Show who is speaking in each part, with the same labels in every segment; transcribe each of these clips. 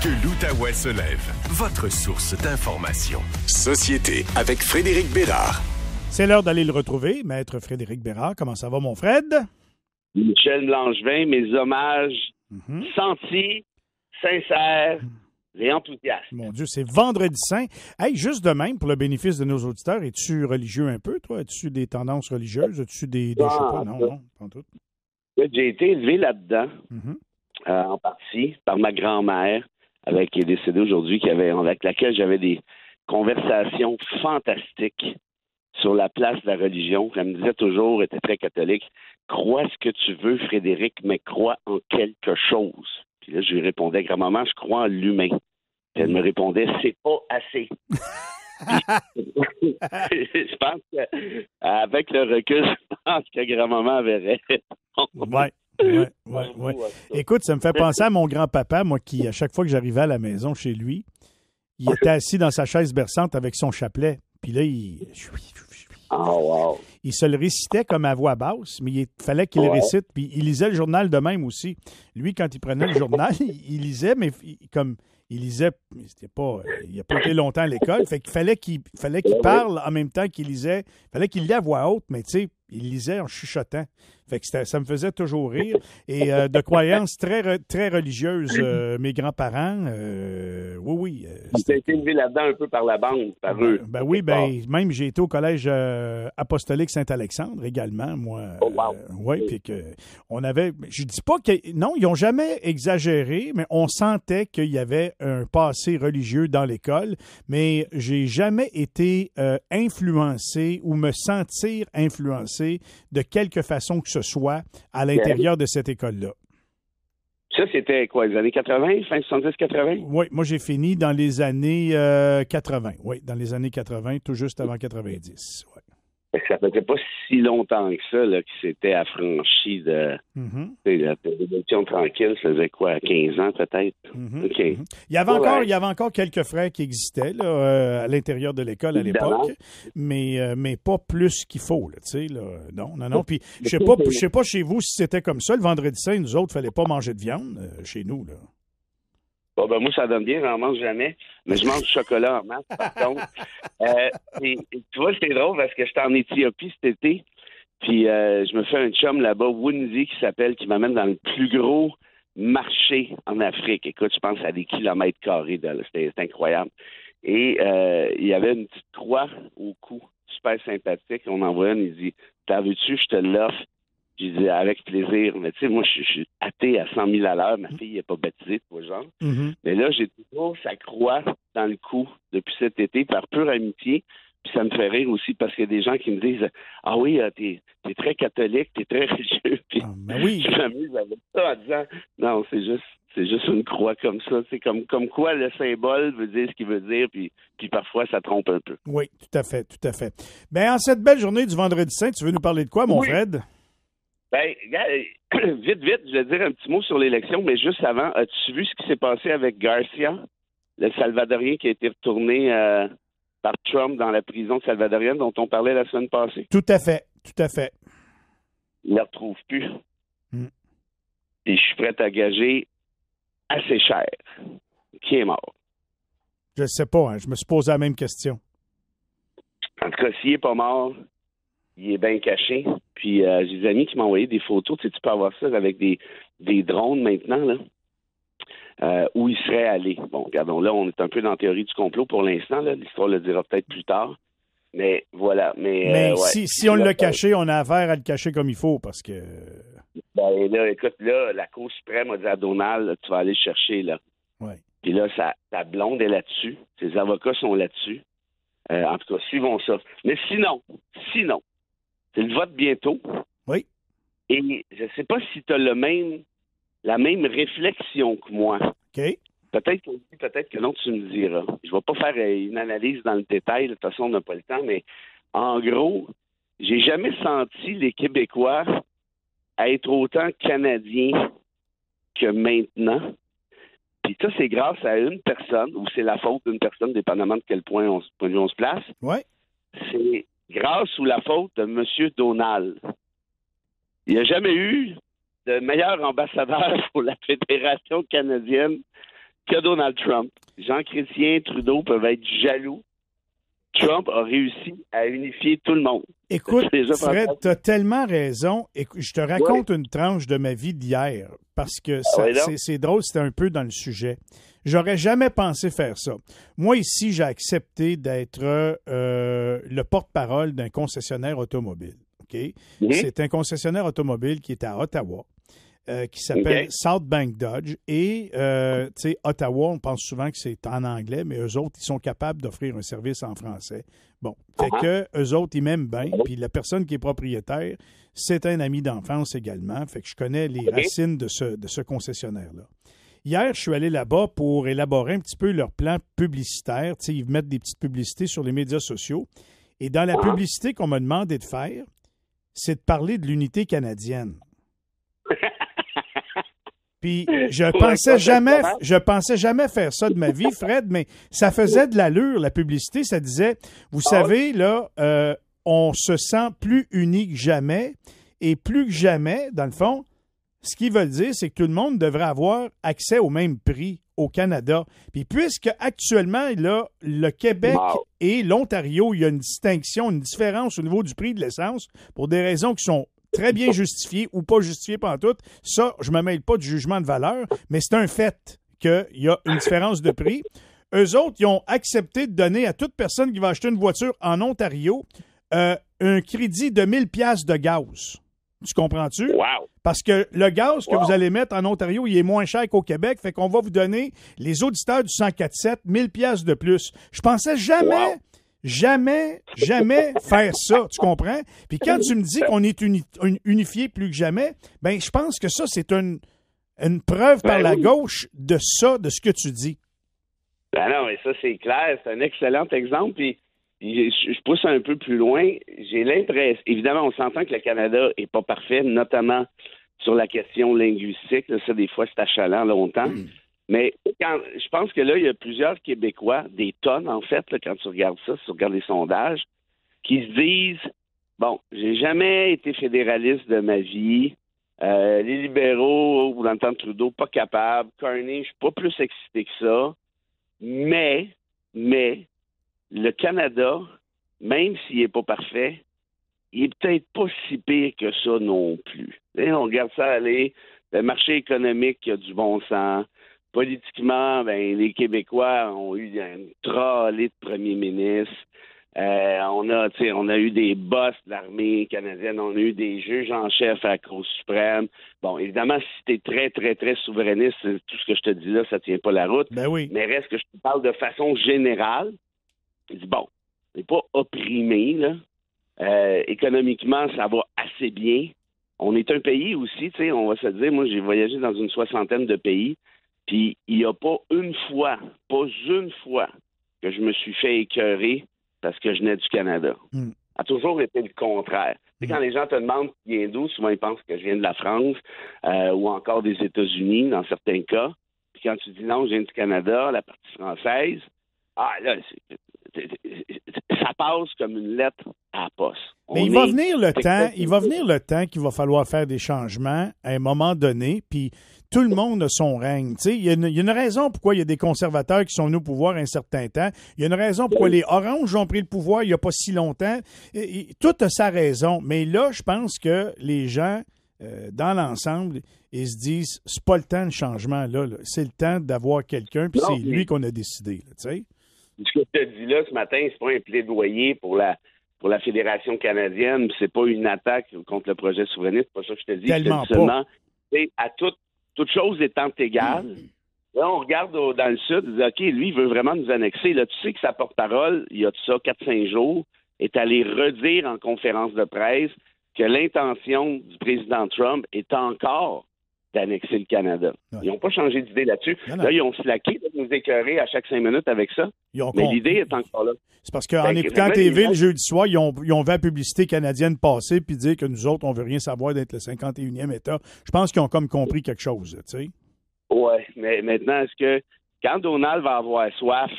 Speaker 1: Que l'Outaouais se lève. Votre source d'information. Société avec Frédéric Bérard.
Speaker 2: C'est l'heure d'aller le retrouver, Maître Frédéric Bérard. Comment ça va, mon Fred?
Speaker 3: Michel Langevin, mes hommages sentis, sincères et enthousiastes.
Speaker 2: Mon Dieu, c'est Vendredi Saint. Hey, juste de même, pour le bénéfice de nos auditeurs, es-tu religieux un peu, toi? As-tu des tendances religieuses? As-tu des je sais pas, non, pas tout.
Speaker 3: J'ai été élevé là-dedans, en partie, par ma grand-mère, qui est décédée aujourd'hui, avec laquelle j'avais des conversations fantastiques sur la place de la religion. Elle me disait toujours, elle était très catholique, crois ce que tu veux, Frédéric, mais crois en quelque chose. Puis là, je lui répondais, grand-maman, je crois en l'humain. Puis elle me répondait, c'est pas assez. Je pense qu'avec le recul, je pense que grand-maman avait raison.
Speaker 2: Ouais. Écoute, ça me fait penser à mon grand-papa, moi, qui, à chaque fois que j'arrivais à la maison chez lui, il était assis dans sa chaise berçante avec son chapelet. Puis là, il se le récitait comme à voix basse, mais il fallait qu'il le récite. Puis il lisait le journal de même aussi. Lui, quand il prenait le journal, il lisait, mais il lisait, il n'a pas été longtemps à l'école. Fait qu'il fallait qu'il parle en même temps qu'il lisait. Il fallait qu'il lit à voix haute, mais tu sais, il lisait en chuchotant. Fait que ça me faisait toujours rire. Et de croyances très, très religieuses, mes grands-parents, oui.
Speaker 3: Tu as été élevé là-dedans un peu par la bande, par eux.
Speaker 2: Même j'ai été au collège apostolique Saint-Alexandre également, moi. Puis que on avait, je dis pas que, non, ils n'ont jamais exagéré, mais on sentait qu'il y avait un passé religieux dans l'école, mais j'ai jamais été influencé ou me sentir influencé de quelque façon que ce soit à l'intérieur de cette école-là.
Speaker 3: Ça, c'était quoi, les années 80, fin 70-80?
Speaker 2: Oui, moi, j'ai fini dans les années 80. Oui, dans les années 80, tout juste avant 90. Ouais.
Speaker 3: Ça faisait pas si longtemps que ça là, qu'il s'était affranchi de la télévision tranquille. Ça faisait quoi, 15 ans peut-être? OK.
Speaker 2: Il y avait encore quelques frères qui existaient là, à l'intérieur de l'école à l'époque, mais pas plus qu'il faut. Là, non. Puis je sais pas chez vous si c'était comme ça. Le vendredi saint, nous autres, il fallait pas manger de viande chez nous. Là.
Speaker 3: Bon, moi, ça donne bien, j'en mange jamais, mais je mange du chocolat en masse, par contre. Tu vois, c'est drôle parce que j'étais en Éthiopie cet été, puis je me fais un chum là-bas, Wundi, qui m'amène dans le plus gros marché en Afrique. Écoute, je pense à des kilomètres carrés, c'était incroyable. Et il y avait une petite croix au cou, super sympathique. On en voit une, il dit, t'en veux-tu, je te l'offre. J'ai dit, avec plaisir. Mais tu sais, moi, je suis athée à 100 000 à l'heure. Ma fille n'est pas baptisée, tu vois, genre. Mais là, j'ai toujours sa croix dans le cou depuis cet été, par pure amitié. Puis ça me fait rire aussi parce qu'il y a des gens qui me disent, ah oui, t'es très catholique, t'es très religieux. Puis
Speaker 2: oui.
Speaker 3: Je m'amuse avec ça en disant, non, c'est juste une croix comme ça. C'est comme quoi le symbole veut dire ce qu'il veut dire, puis parfois ça trompe un peu.
Speaker 2: Oui, tout à fait. Bien, en cette belle journée du Vendredi Saint, tu veux nous parler de quoi, mon Fred?
Speaker 3: Ben, vite, je vais dire un petit mot sur l'élection, mais juste avant, as-tu vu ce qui s'est passé avec Garcia, le Salvadorien qui a été retourné par Trump dans la prison salvadorienne dont on parlait la semaine passée?
Speaker 2: Tout à fait.
Speaker 3: Il ne le retrouve plus. Et je suis prêt à gager assez cher. Qui est mort?
Speaker 2: Je ne sais pas, je me suis posé la même question.
Speaker 3: En tout cas, s'il n'est pas mort, il est bien caché. Puis j'ai des amis qui m'ont envoyé des photos. Tu sais, tu peux avoir ça avec des drones maintenant, là, où il serait allé. Bon, regardons, là, on est un peu dans la théorie du complot pour l'instant. Là. L'histoire le dira peut-être plus tard. Mais voilà. Mais
Speaker 2: si on l'a caché, on a affaire à le cacher comme il faut, parce que...
Speaker 3: Ben là, écoute, là, la Cour suprême a dit à Donald, là, tu vas aller le chercher, là.
Speaker 2: Ouais.
Speaker 3: Puis là, sa blonde est là-dessus. Ses avocats sont là-dessus. En tout cas, suivons ça. Mais sinon, c'est le vote bientôt.
Speaker 2: Oui.
Speaker 3: Et je ne sais pas si tu as la même réflexion que moi.
Speaker 2: OK.
Speaker 3: Peut-être que oui, peut-être que non, tu me diras. Je ne vais pas faire une analyse dans le détail. De toute façon, on n'a pas le temps. Mais en gros, j'ai jamais senti les Québécois être autant Canadiens que maintenant. Puis ça, c'est grâce à une personne, ou c'est la faute d'une personne, dépendamment de quel point on se place.
Speaker 2: Oui.
Speaker 3: C'est grâce ou la faute de M. Donald. Il n'y a jamais eu de meilleur ambassadeur pour la Fédération canadienne que Donald Trump. Jean Chrétien, Trudeau peuvent être jaloux. Trump a réussi à unifier tout le monde.
Speaker 2: Écoute, Fred, tu as tellement raison. Écoute, je te raconte une tranche de ma vie d'hier, parce que c'est drôle, c'était un peu dans le sujet. J'aurais jamais pensé faire ça. Moi, ici, j'ai accepté d'être le porte-parole d'un concessionnaire automobile. Okay? C'est un concessionnaire automobile qui est à Ottawa, qui s'appelle South Bank Dodge. Et, tu sais, Ottawa, on pense souvent que c'est en anglais, mais eux autres, ils sont capables d'offrir un service en français. Bon, fait que eux autres, ils m'aiment bien. Puis la personne qui est propriétaire, c'est un ami d'enfance également. Fait que je connais les racines de ce concessionnaire-là. Hier, je suis allé là-bas pour élaborer un petit peu leur plan publicitaire. Tu sais, ils mettent des petites publicités sur les médias sociaux. Et dans la publicité qu'on m'a demandé de faire, c'est de parler de l'unité canadienne. Puis je pensais jamais faire ça de ma vie, Fred, mais ça faisait de l'allure, la publicité. Ça disait, vous savez, là, on se sent plus unis que jamais. Et plus que jamais, dans le fond, ce qu'ils veulent dire, c'est que tout le monde devrait avoir accès au même prix au Canada. Puis puisque actuellement, là, le Québec et l'Ontario, il y a une distinction, une différence au niveau du prix de l'essence pour des raisons qui sont très bien justifiées ou pas justifiées pantoute. Ça, je ne me mêle pas du jugement de valeur, mais c'est un fait qu'il y a une différence de prix. Eux autres, ils ont accepté de donner à toute personne qui va acheter une voiture en Ontario un crédit de 1000 $ de gaz. Tu comprends-tu?
Speaker 3: Wow.
Speaker 2: Parce que le gaz que vous allez mettre en Ontario, il est moins cher qu'au Québec, fait qu'on va vous donner, les auditeurs du 104.7, 1000 $ de plus. Je pensais jamais faire ça, tu comprends? Puis quand tu me dis qu'on est unifié plus que jamais, ben je pense que ça, c'est une preuve par la gauche de ça, de ce que tu dis.
Speaker 3: Ben non, mais ça, c'est clair. C'est un excellent exemple, puis je pousse un peu plus loin. J'ai l'impression, évidemment, on s'entend que le Canada est pas parfait, notamment sur la question linguistique. Là, ça, des fois, c'est achalant longtemps. Mais je pense que là, il y a plusieurs Québécois, des tonnes, en fait, là, quand tu regardes ça, si tu regardes les sondages, qui se disent, bon, j'ai jamais été fédéraliste de ma vie. Les libéraux, ou dans le temps de Trudeau, pas capables. Carney, je suis pas plus excité que ça. Mais, le Canada, même s'il n'est pas parfait, il est peut-être pas si pire que ça non plus. Et on regarde ça aller. Le marché économique a du bon sens. Politiquement, ben, les Québécois ont eu une trollée de premiers ministres. On a eu des boss de l'armée canadienne, on a eu des juges en chef à la Cour suprême. Bon, évidemment, si tu es très, très, très souverainiste, tout ce que je te dis là, ça tient pas la route.
Speaker 2: Ben oui.
Speaker 3: Mais reste que je te parle de façon générale. Je dis, bon, on n'est pas opprimé, là. Économiquement, ça va assez bien. On est un pays aussi, tu sais, on va se dire, moi, j'ai voyagé dans une 60aine de pays, puis il n'y a pas une fois que je me suis fait écœurer parce que je venais du Canada. Ça a toujours été le contraire. Tu sais, quand les gens te demandent qui vient d'où, souvent ils pensent que je viens de la France ou encore des États-Unis, dans certains cas. Puis quand tu dis non, je viens du Canada, la partie française, là, ça passe comme une lettre à la poste.
Speaker 2: Mais il va venir le temps qu'il va falloir faire des changements à un moment donné, puis tout le monde a son règne. Tu sais, il y a une raison pourquoi il y a des conservateurs qui sont venus au pouvoir un certain temps. Il y a une raison pourquoi les Oranges ont pris le pouvoir il n'y a pas si longtemps. Tout a sa raison. Mais là, je pense que les gens, dans l'ensemble, ils se disent, c'est pas le temps de changement, là. C'est le temps d'avoir quelqu'un, puis c'est lui qu'on a décidé, tu sais.
Speaker 3: Ce que je te dis là ce matin, c'est pas un plaidoyer pour la Fédération canadienne, c'est pas une attaque contre le projet souverainiste, c'est pas ça que je te dis.
Speaker 2: Tellement
Speaker 3: je te dis seulement, à toute chose étant égale, là, on regarde dans le Sud, on dit, OK, lui, il veut vraiment nous annexer. Là, tu sais que sa porte-parole, il y a de ça 4-5 jours, est allé redire en conférence de presse que l'intention du président Trump est encore d'annexer le Canada. Ouais. Ils n'ont pas changé d'idée là-dessus. Non. Là, ils ont slacké de nous écœurer à chaque 5 minutes avec ça. Mais l'idée est encore là.
Speaker 2: C'est parce qu'en écoutant TV le jeudi soir, ils ont vu la publicité canadienne passer puis dire que nous autres, on veut rien savoir d'être le 51e État. Je pense qu'ils ont comme compris quelque chose, tu sais.
Speaker 3: Oui, mais maintenant, est-ce que quand Donald va avoir soif,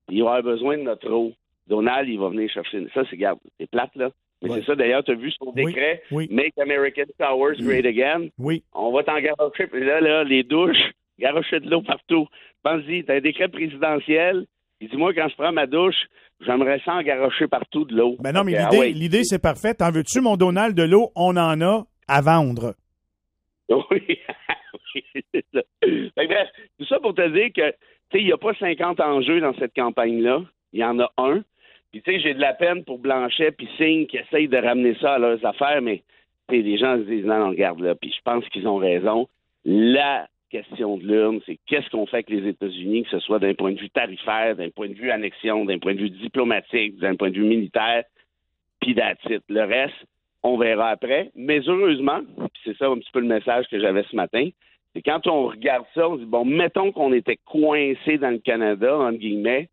Speaker 3: il va avoir besoin de notre eau, Donald, il va venir chercher. Ça, c'est plate, là. Mais c'est ça, d'ailleurs, tu as vu son décret, Make American Towers Great Again.
Speaker 2: Oui.
Speaker 3: On va t'en garder un trip. Là, les douches, garocher de l'eau partout. Pense-y, t'as un décret présidentiel. Il dit, moi, quand je prends ma douche, j'aimerais ça en garocher partout de l'eau.
Speaker 2: Ben non, mais
Speaker 3: Okay,
Speaker 2: l'idée, c'est parfait. T'en veux-tu, mon Donald, de l'eau? On en a à vendre.
Speaker 3: Oui, c'est ça. Fait que bref, tout ça pour te dire que, tu sais, il n'y a pas 50 enjeux dans cette campagne-là. Il y en a un. Puis, tu sais, j'ai de la peine pour Blanchet puis Signe qui essayent de ramener ça à leurs affaires, mais, tu sais, les gens se disent, non, regarde là. Puis, je pense qu'ils ont raison. La question de l'urne, c'est qu'est-ce qu'on fait avec les États-Unis, que ce soit d'un point de vue tarifaire, d'un point de vue annexion, d'un point de vue diplomatique, d'un point de vue militaire, puis that's it. Le reste, on verra après. Mais heureusement, puis c'est ça un petit peu le message que j'avais ce matin, c'est quand on regarde ça, on se dit, bon, mettons qu'on était coincé dans le Canada, entre guillemets,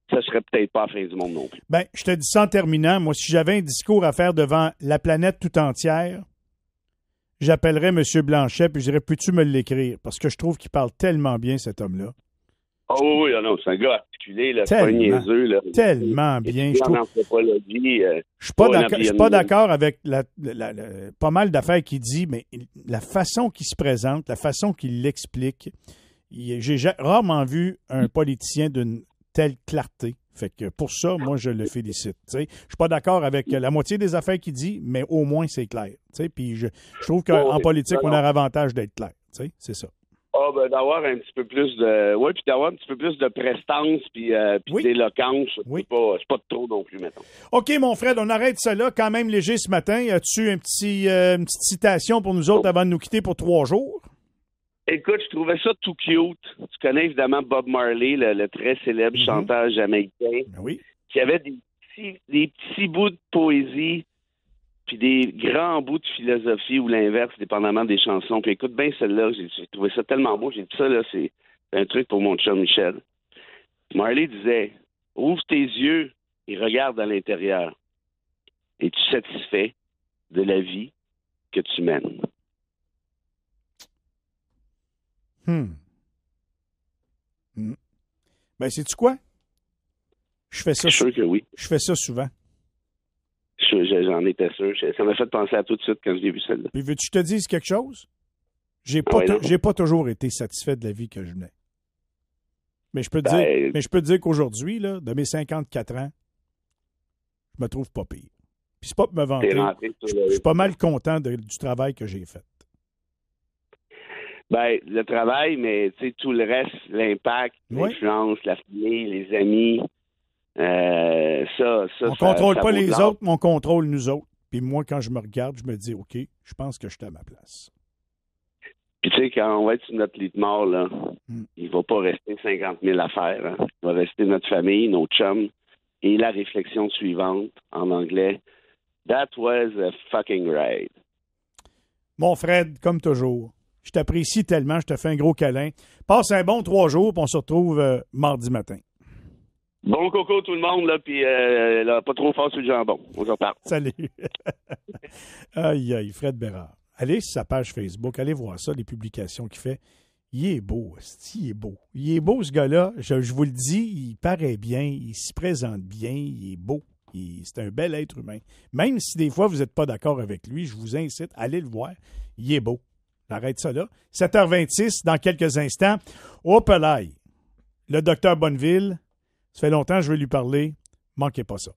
Speaker 3: ça serait peut-être pas la fin du monde non plus.
Speaker 2: Ben, je te dis ça en terminant. Moi, si j'avais un discours à faire devant la planète tout entière, j'appellerais M. Blanchet puis je dirais, peux-tu me l'écrire? Parce que je trouve qu'il parle tellement bien, cet homme-là.
Speaker 3: Oh oui, non, c'est un gars articulé, là, c'est pas niaiseux. Là.
Speaker 2: Tellement bien.
Speaker 3: Je
Speaker 2: suis pas d'accord avec pas mal d'affaires qu'il dit, mais la façon qu'il se présente, la façon qu'il l'explique, j'ai rarement vu un politicien d'une telle clarté. Fait que pour ça, moi, je le félicite. Je suis pas d'accord avec la moitié des affaires qu'il dit, mais au moins, c'est clair. Puis je trouve qu'en politique, on a l'avantage d'être clair. C'est ça.
Speaker 3: Ah, ben, d'avoir un petit peu plus de. Oui, puis d'avoir un petit peu plus de prestance puis d'éloquence.
Speaker 2: Oui.
Speaker 3: C'est pas trop non plus, mettons.
Speaker 2: OK, mon Fred, on arrête ça là. Quand même léger ce matin. As-tu une petite citation pour nous autres avant de nous quitter pour 3 jours?
Speaker 3: Écoute, je trouvais ça tout cute. Tu connais évidemment Bob Marley, le très célèbre chanteur jamaïcain, qui avait des petits bouts de poésie puis des grands bouts de philosophie ou l'inverse, dépendamment des chansons. Puis écoute bien celle-là, j'ai trouvé ça tellement beau. J'ai dit ça, là, c'est un truc pour mon chum Michel. Marley disait, ouvre tes yeux et regarde à l'intérieur. Es-tu satisfait de la vie que tu mènes?
Speaker 2: Ben, sais-tu quoi? Je fais ça.
Speaker 3: Je suis sûr que oui.
Speaker 2: Je fais ça souvent.
Speaker 3: J'en étais sûr. Ça m'a fait penser à tout de suite quand j'ai vu celle-là.
Speaker 2: Puis veux-tu que je te dise quelque chose? J'ai pas toujours été satisfait de la vie que je menais. Mais je peux te dire qu'aujourd'hui, là, de mes 54 ans, je me trouve pas pire. Puis c'est pas pour me vanter. Je suis pas mal content du travail que j'ai fait.
Speaker 3: Ben, le travail, mais tu sais, tout le reste, l'impact, l'influence, la famille, les amis,
Speaker 2: on contrôle pas les autres, mais on contrôle nous autres. Puis moi, quand je me regarde, je me dis, OK, je pense que je suis à ma place.
Speaker 3: Puis tu sais, quand on va être sur notre lit de mort, là, il va pas rester 50 000 affaires. Hein. Il va rester notre famille, nos chums, et la réflexion suivante, en anglais, that was a fucking ride.
Speaker 2: Mon Fred, comme toujours, je t'apprécie tellement, je te fais un gros câlin. Passe un bon 3 jours, puis on se retrouve mardi matin.
Speaker 3: Bon coco tout le monde, là, puis là, pas trop fort sur le jambon. On s'en parle.
Speaker 2: Salut. Aïe, Fred Bérard. Allez sur sa page Facebook, allez voir ça, les publications qu'il fait. Il est beau, il est beau. Il est beau, ce gars-là. Je vous le dis, il paraît bien, il se présente bien, il est beau. C'est un bel être humain. Même si des fois, vous n'êtes pas d'accord avec lui, je vous incite, allez le voir. Il est beau. Arrête ça là. 7h26, dans quelques instants. Hop là. Le docteur Bonneville, ça fait longtemps que je veux lui parler. Manquez pas ça.